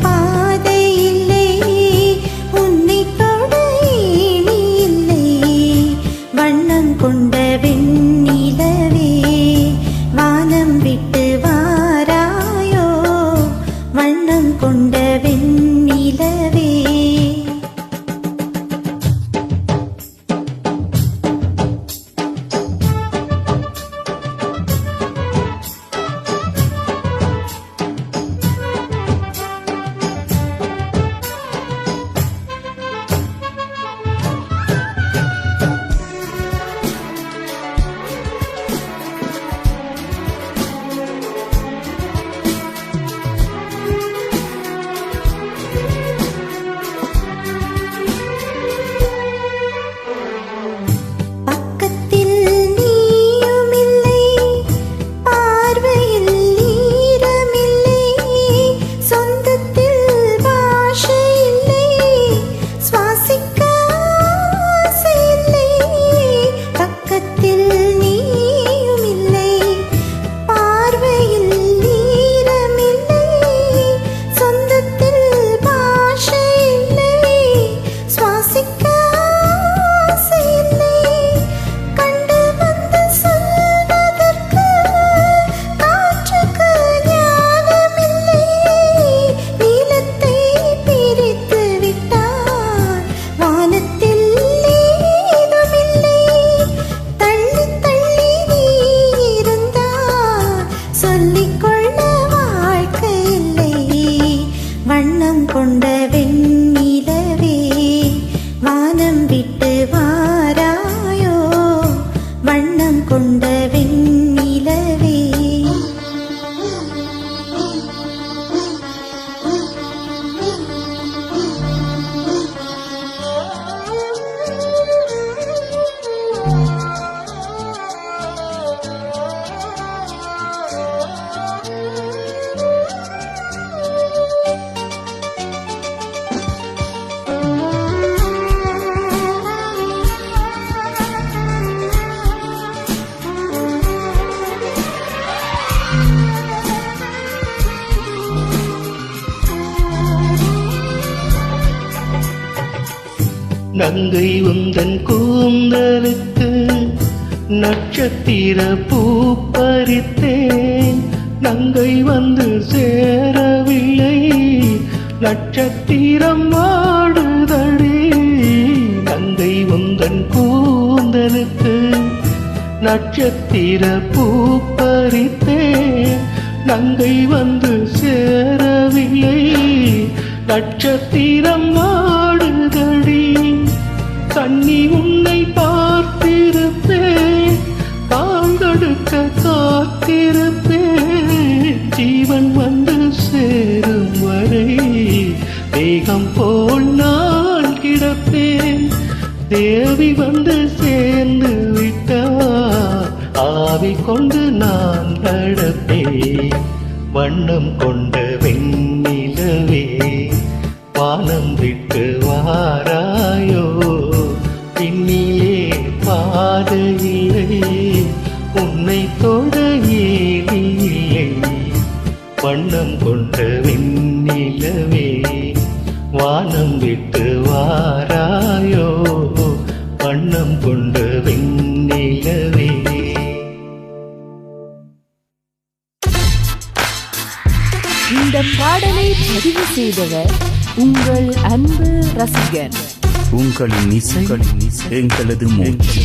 பாதை இல்லை, உன்னை தொட இனி இல்லை. வண்ணம் கொண்ட வெண்ணிலவே வானம் விட்டு வாராயோ, வண்ணம் கொண்ட வெண்ணிலவே. வண்ணம் கொண்ட வெண்ணிலவே வானம் விட்டு வாராயோ, வண்ணம் கொண்ட வெண்ணிலவே. நங்கை உந்தன் கூந்தலுக்கு நட்சத்திர பூ பறித்தேன், நங்கை வந்து சேரவில்லை, நட்சத்திரம் ஆடுதடி. நங்கை உந்தன் கூந்தலுக்கு நட்சத்திர பூ பறித்தேன், நங்கை வந்து சேரவில்லை, நட்சத்திரம் ஆடுதடி. கண்ணி உன்னை பார்த்திருப்பேன், தாங்கெடுக்க காத்திருப்பேன், ஜீவன் வந்து சேரும் வரை தேகம் போல் நான் கிடப்பேன். தேவி வந்து சேர்ந்து விட்டார், ஆவி கொண்டு நான் நடப்பேன். வண்ணம் கொண்ட வெண்ணிலவே வானம் விட்டு வாராயோ, பின்னிலே பாதையில்லை, உன்னை தொட ஏதி இல்லை. வண்ணம் கொண்ட வெண்ணிலவே வானம் விட்டு வாராயோ, வண்ணம் கொண்ட வெண்ணிலவே. இந்த பாடலை பதிவு செய்தவர் உங்கள் அன்பு ரசிகன். உங்களின் இசை எங்களது மூச்சு.